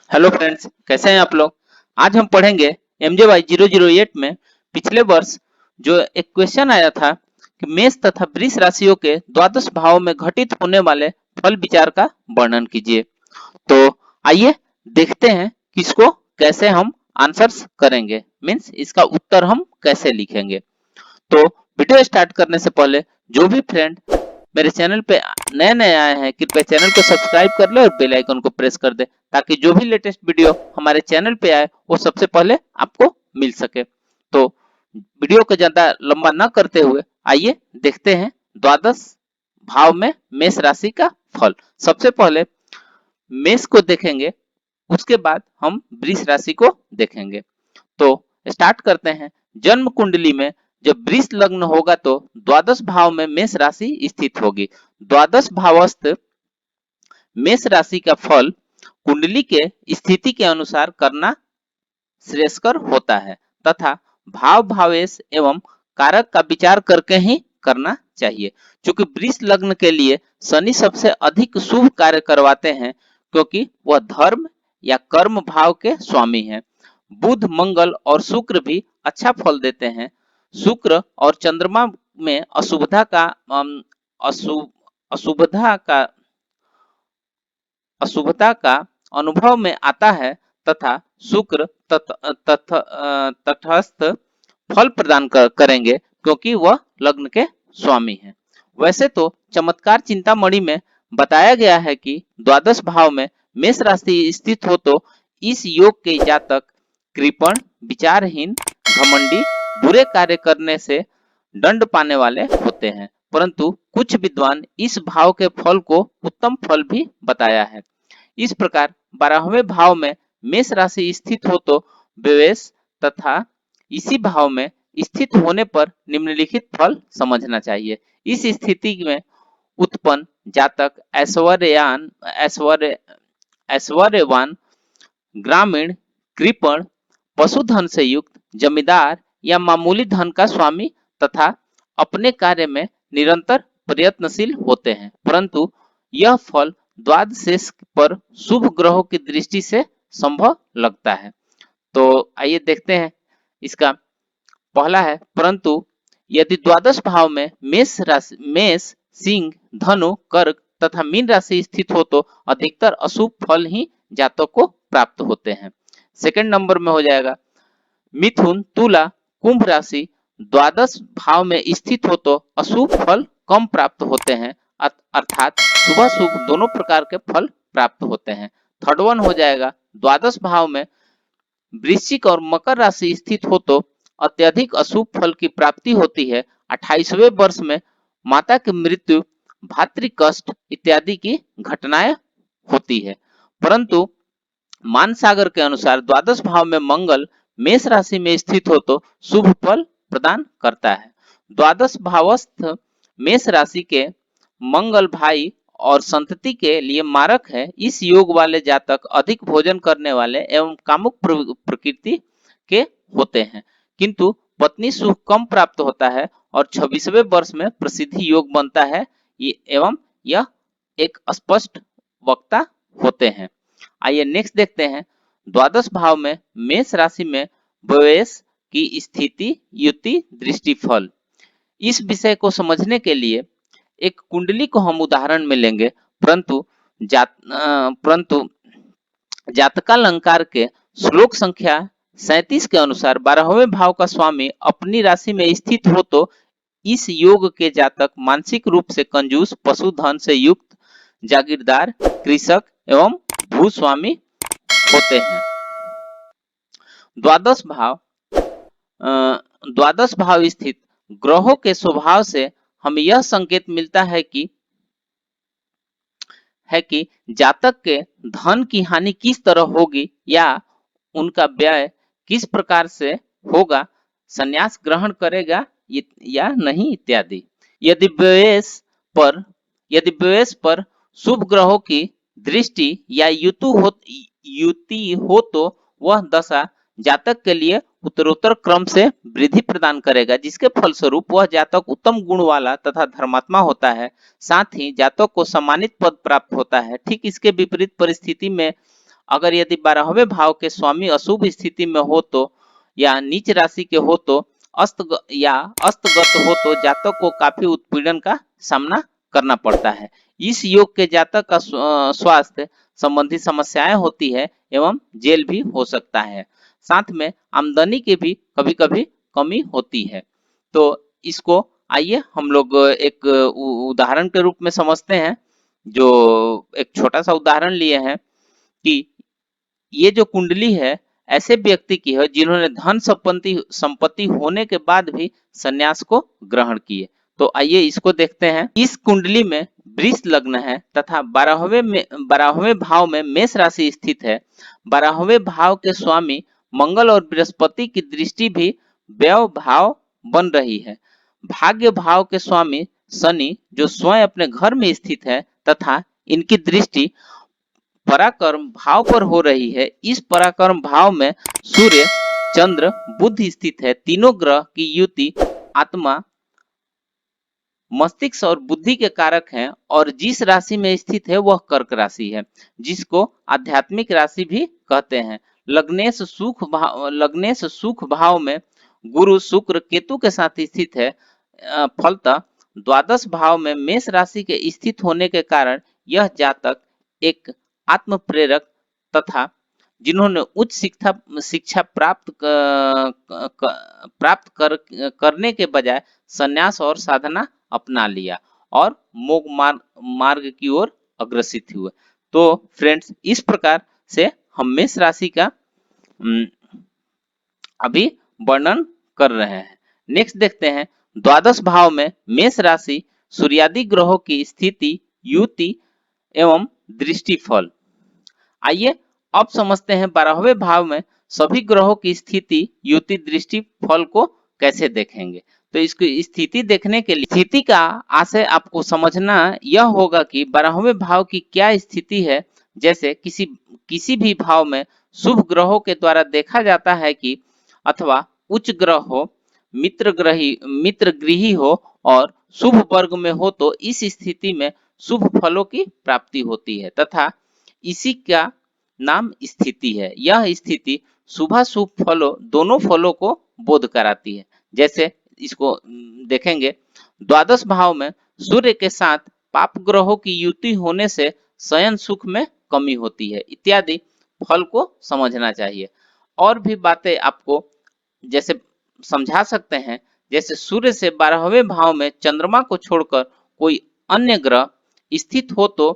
Hello friends, कैसे हैं आप लोग। आज हम पढ़ेंगे MJY 008 में पिछले वर्ष जो एक क्वेश्चन आया था कि मेष तथा वृष राशियों के द्वादश भाव में घटित होने वाले फल विचार का वर्णन कीजिए। तो आइए देखते हैं कि इसको कैसे हम आंसर्स करेंगे, मीन्स इसका उत्तर हम कैसे लिखेंगे। तो वीडियो स्टार्ट करने से पहले जो भी फ्रेंड मेरे चैनल पे नए नए आए हैं कृपया चैनल को सब्सक्राइब कर ले और बेल आइकन को प्रेस कर दे ताकि जो भी लेटेस्ट वीडियो हमारे चैनल पे आए वो सबसे पहले आपको मिल सके। तो वीडियो को ज्यादा लंबा न करते हुए आइए देखते हैं द्वादश भाव में मेष राशि का फल। सबसे पहले मेष को देखेंगे, उसके बाद हम वृष राशि को देखेंगे। तो स्टार्ट करते हैं। जन्म कुंडली में जब वृष लग्न होगा तो द्वादश भाव में मेष राशि स्थित होगी। द्वादश भावस्थ मेष राशि का फल कुंडली के स्थिति के अनुसार करना श्रेयस्कर होता है तथा भाव भावेश एवं कारक का विचार करके ही करना चाहिए। क्योंकि वृष लग्न के लिए शनि सबसे अधिक शुभ कार्य करवाते हैं क्योंकि वह धर्म या कर्म भाव के स्वामी हैं। बुध मंगल और शुक्र भी अच्छा फल देते हैं। शुक्र और चंद्रमा में अशुभ अशुभता का अशुभता का अनुभव में आता है तथा शुक्र तटस्थ फल प्रदान करेंगे क्योंकि वह लग्न के स्वामी हैं। वैसे तो चमत्कार चिंतामणि में बताया गया है कि द्वादश भाव में मेष राशि स्थित हो तो इस योग के जातक कृपण, विचारहीन, घमंडी, बुरे कार्य करने से दंड पाने वाले होते हैं। परंतु कुछ विद्वान इस भाव के फल को उत्तम फल भी बताया है। इस प्रकार 12वें भाव में मेष राशि स्थित हो तो व्यवेश तथा इसी भाव में स्थित होने पर निम्नलिखित फल समझना चाहिए। इस स्थिति में उत्पन्न जातक ऐश्वर्यवान, ग्रामीण, कृपण, पशुधन से युक्त, जमींदार या मामूली धन का स्वामी तथा अपने कार्य में निरंतर प्रयत्नशील होते हैं। परंतु यह फल द्वादशेष पर शुभ ग्रहों की दृष्टि से संभव लगता है। तो आइए देखते हैं। इसका पहला है, परंतु यदि द्वादश भाव में मेष, सिंह, धनु, कर्क तथा मीन राशि स्थित हो तो अधिकतर अशुभ फल ही जातक को प्राप्त होते हैं। सेकंड नंबर में हो जाएगा मिथुन, तुला, कुंभ राशि द्वादश भाव में स्थित हो तो अशुभ फल कम प्राप्त होते हैं, अर्थात शुभ शुभ दोनों प्रकार के फल प्राप्त होते हैं। थर्ड वन हो जाएगा द्वादश भाव में वृश्चिक और मकर राशि स्थित हो तो अत्यधिक अशुभ फल की प्राप्ति होती है। 28वें वर्ष में माता की मृत्यु, भातृ कष्ट इत्यादि की घटनाएं होती है। परंतु मानसागर के अनुसार द्वादश भाव में मंगल मेष राशि में स्थित हो तो शुभ फल प्रदान करता है। द्वादश भावस्थ मेष राशि के मंगल भाई और संतति के लिए मारक है। इस योग वाले जातक अधिक भोजन करने वाले एवं कामुक प्रकृति के होते हैं, किंतु पत्नी सुख कम प्राप्त होता है और 26वें वर्ष में प्रसिद्धि योग बनता है एवं यह एक स्पष्ट वक्ता होते हैं। आइए नेक्स्ट देखते हैं। द्वादश भाव में मेष राशि में प्रवेश की स्थिति, युति, दृष्टि फल। इस विषय को समझने के लिए एक कुंडली को हम उदाहरण में लेंगे। परंतु जातकालंकार के श्लोक संख्या 37 के अनुसार 12वें भाव का स्वामी अपनी राशि में स्थित हो तो इस योग के जातक मानसिक रूप से कंजूस, पशुधन से युक्त, जागीरदार, कृषक एवं भूस्वामी होते हैं। द्वादश भाव स्थित ग्रहों के स्वभाव से हमें यह संकेत मिलता है कि जातक के धन की हानि किस तरह होगी या उनका व्यय किस प्रकार से होगा, संन्यास ग्रहण करेगा या नहीं इत्यादि। यदि व्यवेश पर शुभ ग्रहों की दृष्टि या युति हो तो वह दशा जातक के लिए उत्तरोत्तर क्रम से वृद्धि प्रदान करेगा, जिसके फलस्वरूप वह जातक उत्तम गुण वाला तथा धर्मात्मा होता है। साथ ही जातक को सम्मानित पद प्राप्त होता है। ठीक इसके विपरीत परिस्थिति में अगर यदि 12वें भाव के स्वामी अशुभ स्थिति में हो तो या नीच राशि के हो तो अस्तगत हो तो जातक को काफी उत्पीड़न का सामना करना पड़ता है। इस योग के जातक का स्वास्थ्य संबंधी समस्याएं होती है एवं जेल भी हो सकता है। साथ में आमदनी की भी कभी कभी कमी होती है। तो इसको आइए हम लोग एक उदाहरण के रूप में समझते हैं। जो एक छोटा सा उदाहरण लिए हैं कि ये जो कुंडली है ऐसे व्यक्ति की है जिन्होंने धन संपत्ति होने के बाद भी संन्यास को ग्रहण किए। तो आइए इसको देखते हैं। इस कुंडली में वृष लग्न है तथा 12वें भाव में मेष राशि स्थित है। 12वें भाव के स्वामी मंगल और बृहस्पति की दृष्टि भी व्यय भाव बन रही है। भाग्य भाव के स्वामी शनि जो स्वयं अपने घर में स्थित है तथा इनकी दृष्टि पराक्रम भाव पर हो रही है। इस पराक्रम भाव में सूर्य चंद्र बुध स्थित है। तीनों ग्रह की युति आत्मा मस्तिष्क और बुद्धि के कारक हैं और जिस राशि में स्थित है वह कर्क राशि है जिसको आध्यात्मिक राशि भी कहते हैं। लग्नेश सुख भाव में गुरु शुक्र केतु के साथ स्थित है। फलतः द्वादश भाव में मेष राशि के स्थित होने के कारण यह जातक एक आत्म प्रेरक तथा जिन्होंने उच्च शिक्षा करने के बजाय संन्यास और साधना अपना लिया और मोक्ष मार्ग की ओर अग्रसित हुए। तो फ्रेंड्स इस प्रकार से हम मेष राशि का अभी वर्णन कर रहे हैं। नेक्स्ट देखते हैं द्वादश भाव में मेष राशि सूर्यादि ग्रहों की स्थिति युति एवं दृष्टि फल। आइए अब समझते हैं 12वें भाव में सभी ग्रहों की स्थिति युति दृष्टि फल को कैसे देखेंगे। तो इसकी स्थिति देखने के लिए स्थिति का आशय आपको समझना यह होगा कि 12वें भाव की क्या स्थिति है। जैसे किसी भी भाव में शुभ ग्रहों के द्वारा देखा जाता है कि अथवा उच्च ग्रह हो मित्र गृही हो और शुभ वर्ग में हो तो इस स्थिति में शुभ फलों की प्राप्ति होती है तथा इसी का नाम स्थिति है। यह स्थिति शुभाशुभ फलों दोनों फलों को बोध कराती है। जैसे इसको देखेंगे द्वादश भाव में सूर्य के साथ पाप ग्रहों की युति होने से शयन सुख में कमी होती है इत्यादि फल को समझना चाहिए। और भी बातें आपको जैसे समझा सकते हैं। जैसे सूर्य से 12वें भाव में चंद्रमा को छोड़कर कोई अन्य ग्रह स्थित हो तो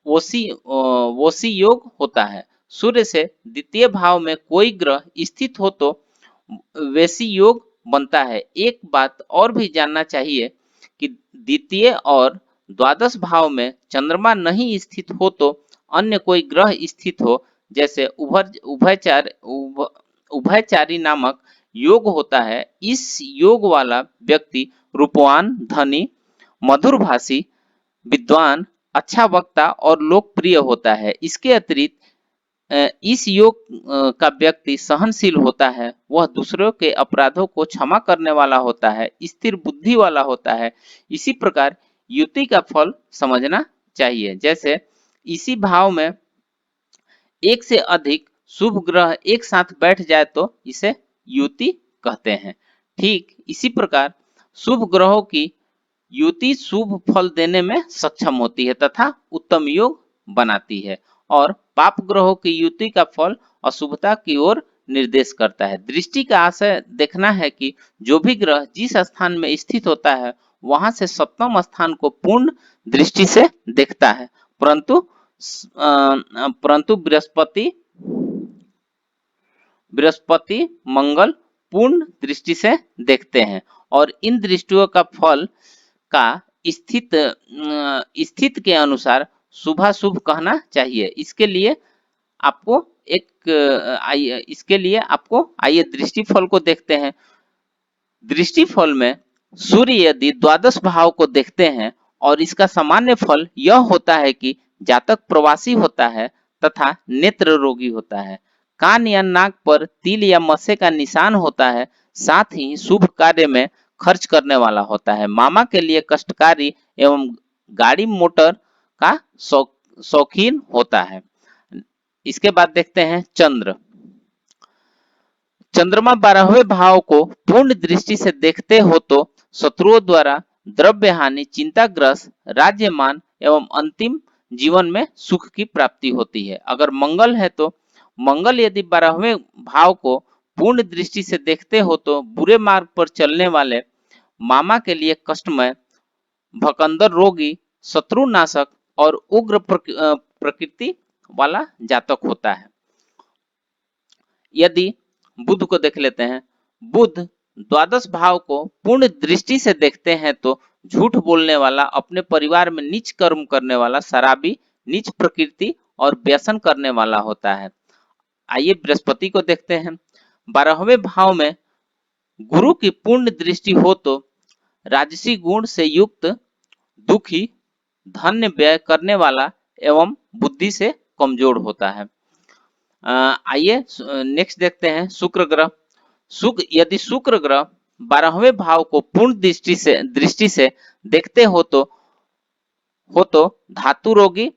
वोसी योग होता है। सूर्य से द्वितीय भाव में कोई ग्रह स्थित हो तो वैसी योग बनता है। एक बात और भी जानना चाहिए कि द्वितीय और द्वादश भाव में चंद्रमा नहीं स्थित हो तो अन्य कोई ग्रह स्थित हो जैसे उभयचारी नामक योग होता है। इस योग वाला व्यक्ति रूपवान धनी मधुरभाषी विद्वान अच्छा वक्ता और लोकप्रिय होता है। इसके अतिरिक्त इस योग का व्यक्ति सहनशील होता है। वह दूसरों के अपराधों को क्षमा करने वाला होता है स्थिर बुद्धि वाला होता है। इसी प्रकार युति का फल समझना चाहिए। जैसे इसी भाव में एक से अधिक शुभ ग्रह एक साथ बैठ जाए तो इसे युति कहते हैं। ठीक इसी प्रकार शुभ ग्रहों की युति शुभ फल देने में सक्षम होती है तथा उत्तम योग बनाती है और पाप ग्रहों की युति का फल अशुभता की ओर निर्देश करता है। दृष्टि का आशय देखना है कि जो भी ग्रह जिस स्थान में स्थित होता है वहां से सप्तम स्थान को पूर्ण दृष्टि से देखता है। परंतु बृहस्पति मंगल पूर्ण दृष्टि से देखते हैं और इन दृष्टियों का फल का स्थित के अनुसार शुभाशुभ कहना चाहिए। इसके लिए आपको आइए दृष्टि फल को देखते हैं। दृष्टि फल में सूर्य यदि द्वादश भाव को देखते हैं और इसका सामान्य फल यह होता है कि जातक प्रवासी होता है तथा नेत्र रोगी होता है। कान या नाक पर तिल या मस्से का निशान होता है। साथ ही शुभ कार्य में खर्च करने वाला होता है। मामा के लिए कष्टकारी एवं गाड़ी मोटर का शौकीन होता है। इसके बाद देखते हैं चंद्र। चंद्रमा 12वें भाव को पूर्ण दृष्टि से देखते हो तो शत्रुओं द्वारा द्रव्य हानि, चिंताग्रस्त, राज्यमान एवं अंतिम जीवन में सुख की प्राप्ति होती है। अगर मंगल है तो मंगल यदि 12वें भाव को पूर्ण दृष्टि से देखते हो तो बुरे मार्ग पर चलने वाले, मामा के लिए कष्टमय, भकंदर रोगी, शत्रुनाशक और उग्र प्रकृति वाला जातक होता है। यदि बुध को देख लेते हैं, बुध द्वादश भाव को पूर्ण दृष्टि से देखते हैं तो झूठ बोलने वाला, अपने परिवार में नीच कर्म करने वाला, शराबी, नीच प्रकृति और व्यसन करने वाला होता है। आइए बृहस्पति को देखते हैं। 12वें भाव में गुरु की पूर्ण दृष्टि हो तो राजसी गुण से युक्त, दुखी, धन्य व्यय करने वाला एवं बुद्धि से कमजोर होता है। आइए नेक्स्ट देखते हैं शुक्र ग्रह। यदि शुक्र ग्रह 12वें भाव को पूर्ण दृष्टि से देखते हो तो धातु रोगी,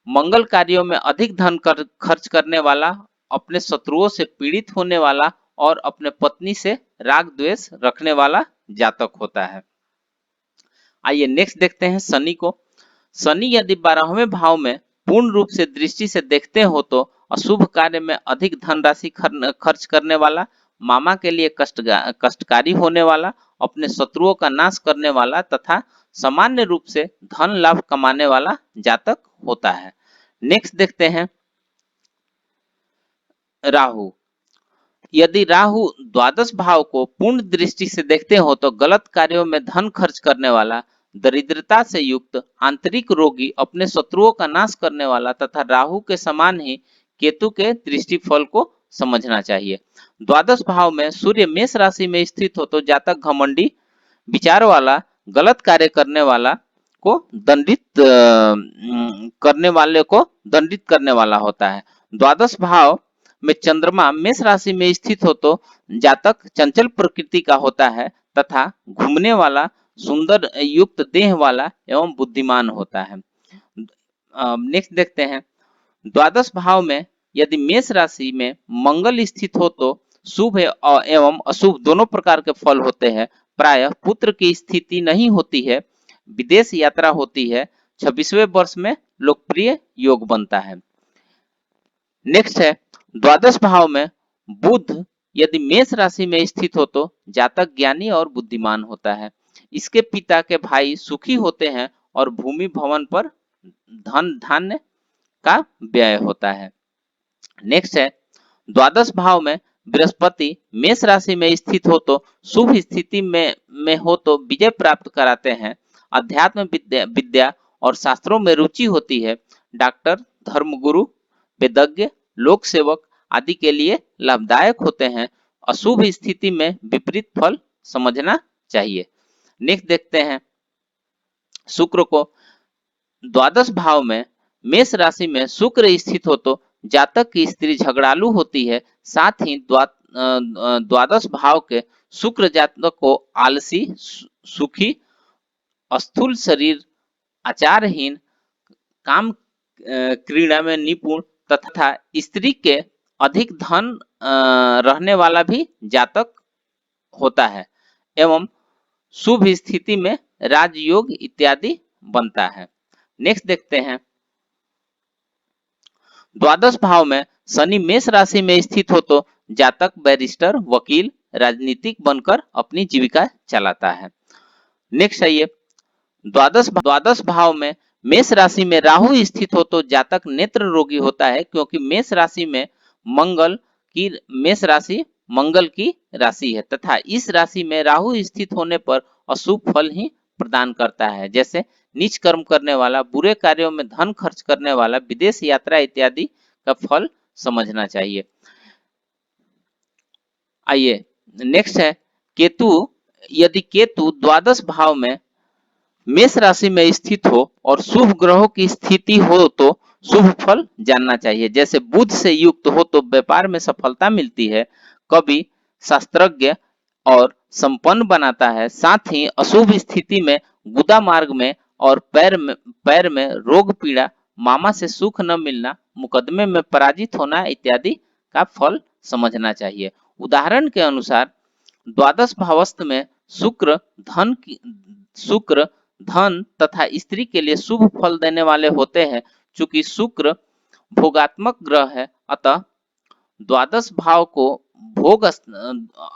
मंगल कार्यों में अधिक धन खर्च करने वाला, अपने शत्रुओं से पीड़ित होने वाला और अपने पत्नी से राग द्वेष रखने वाला जातक होता है। आइए नेक्स्ट देखते हैं शनि को। शनि यदि 12वें भाव में पूर्ण रूप से दृष्टि से देखते हो तो अशुभ कार्य में अधिक धनराशि खर्च करने वाला, मामा के लिए कष्टकारी होने वाला, अपने शत्रुओं का नाश करने वाला तथा सामान्य रूप से धन लाभ कमाने वाला जातक होता है। नेक्स्ट देखते हैं राहु। यदि राहु द्वादश भाव को पूर्ण दृष्टि से देखते हो तो गलत कार्यों में धन खर्च करने वाला, दरिद्रता से युक्त, आंतरिक रोगी, अपने शत्रुओं का नाश करने वाला तथा राहु के समान ही केतु के दृष्टिफल को समझना चाहिए। द्वादश भाव में सूर्य मेष राशि में स्थित हो तो जातक घमंडी, विचार वाला, गलत कार्य करने वाला को दंडित करने वाला होता है। द्वादश भाव में चंद्रमा मेष राशि में स्थित हो तो जातक चंचल प्रकृति का होता है तथा घूमने वाला, सुंदर युक्त देह वाला एवं बुद्धिमान होता है। नेक्स्ट देखते हैं द्वादश भाव में यदि मेष राशि में मंगल स्थित हो तो शुभ एवं अशुभ दोनों प्रकार के फल होते हैं। प्रायः पुत्र की स्थिति नहीं होती है, विदेश यात्रा होती है, 26वें वर्ष में लोकप्रिय योग बनता है। नेक्स्ट है द्वादश भाव में बुध यदि मेष राशि में स्थित हो तो जातक ज्ञानी और बुद्धिमान होता है। इसके पिता के भाई सुखी होते हैं और भूमि भवन पर धन धान्य का व्यय होता है। नेक्स्ट है द्वादश भाव में बृहस्पति मेष राशि में स्थित हो तो शुभ स्थिति में हो तो विजय प्राप्त कराते हैं। अध्यात्म विद्या और शास्त्रों में रुचि होती है। डॉक्टर, धर्मगुरु, वेदज्ञ, लोक सेवक आदि के लिए लाभदायक होते हैं। अशुभ स्थिति में विपरीत फल समझना चाहिए। नेक्स्ट देखते हैं शुक्र को। द्वादश भाव में मेष राशि में शुक्र स्थित हो तो जातक की स्त्री झगड़ालू होती है। साथ ही द्वादश भाव के शुक्र जातक को आलसी, सुखी, स्थूल शरीर, आचारहीन, काम क्रीड़ा में निपुण तथा स्त्री के अधिक धन रहने वाला भी जातक होता है एवं शुभ स्थिति में राजयोग इत्यादि बनता है। नेक्स्ट देखते हैं द्वादश भाव में शनि मेष राशि में स्थित हो तो जातक बैरिस्टर, वकील, राजनीतिक बनकर अपनी जीविका चलाता है। नेक्स्ट आइए द्वादश भाव में मेष राशि में राहु स्थित हो तो जातक नेत्र रोगी होता है क्योंकि मेष राशि मंगल की राशि है तथा इस राशि में राहु स्थित होने पर अशुभ फल ही प्रदान करता है, जैसे नीच कर्म करने वाला, बुरे कार्यों में धन खर्च करने वाला, विदेश यात्रा इत्यादि का फल समझना चाहिए। आइए नेक्स्ट है केतु। यदि केतु द्वादश भाव में मेष राशि में स्थित हो और शुभ ग्रहों की स्थिति हो तो शुभ फल जानना चाहिए, जैसे बुध से युक्त हो तो व्यापार में सफलता मिलती है, कवि, शास्त्रज्ञ और संपन्न बनाता है। साथ ही अशुभ स्थिति में गुदा मार्ग में और पैर में रोग पीड़ा, मामा से सुख न मिलना, मुकदमे में पराजित होना इत्यादि का फल समझना चाहिए। उदाहरण के अनुसार द्वादश भावस्थ में शुक्र धन तथा स्त्री के लिए शुभ फल देने वाले होते हैं। चूंकि शुक्र भोगात्मक ग्रह है, द्वादश भाव को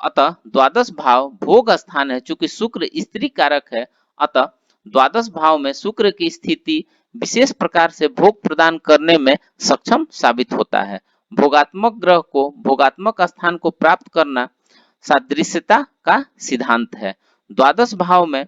अतः द्वादश भाव भोग स्थान है। चूंकि शुक्र स्त्री कारक है, अतः द्वादश भाव में शुक्र की स्थिति विशेष प्रकार से भोग प्रदान करने में सक्षम साबित होता है। भोगात्मक ग्रह को भोगात्मक स्थान को प्राप्त करना सादृश्यता का सिद्धांत है। द्वादश भाव में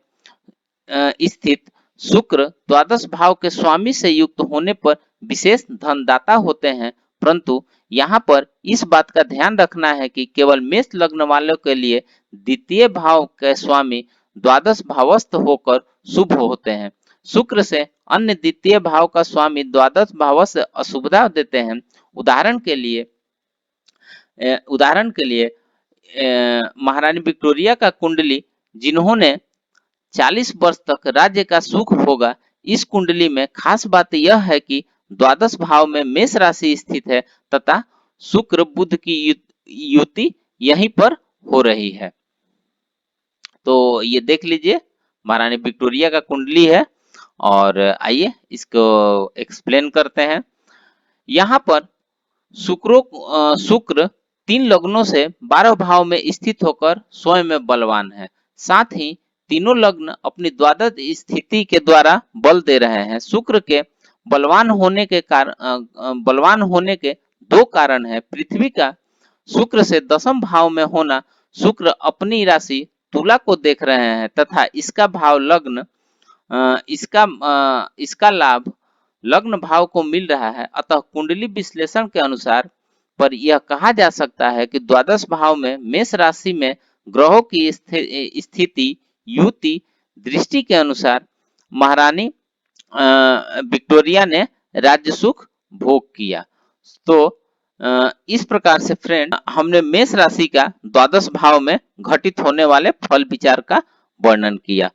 स्थित शुक्र द्वादश भाव के स्वामी से युक्त होने पर विशेष धनदाता होते हैं, परंतु यहाँ पर इस बात का ध्यान रखना है कि केवल मेष लग्न वालों के लिए द्वितीय भाव के स्वामी द्वादश भावस्थ होकर शुभ होते हैं। शुक्र से अन्य द्वितीय भाव का स्वामी द्वादश भावस्थ अशुभता देते हैं। उदाहरण के लिए महारानी विक्टोरिया का कुंडली जिन्होंने 40 वर्ष तक राज्य का सुख भोगा, इस कुंडली में खास बात यह है कि द्वादश भाव में मेष राशि स्थित है तथा शुक्र बुध की युति यहीं पर हो रही है। तो ये देख लीजिए महारानी विक्टोरिया का कुंडली है और आइए इसको एक्सप्लेन करते हैं। यहाँ पर शुक्र 3 लग्नों से 12 भाव में स्थित होकर स्वयं में बलवान है। साथ ही तीनों लग्न अपनी द्वादश स्थिति के द्वारा बल दे रहे हैं। शुक्र के बलवान होने के दो कारण है। पृथ्वी का शुक्र से दशम भाव में होना, शुक्र अपनी राशि तुला को देख रहे हैं तथा इसका भाव लग्न इसका लाभ लग्न भाव को मिल रहा है। अतः कुंडली विश्लेषण के अनुसार पर यह कहा जा सकता है कि द्वादश भाव में मेष राशि में ग्रहों की स्थिति युति दृष्टि के अनुसार महारानी विक्टोरिया ने राज्य सुख भोग किया। तो इस प्रकार से फ्रेंड हमने मेष राशि का द्वादश भाव में घटित होने वाले फल विचार का वर्णन किया।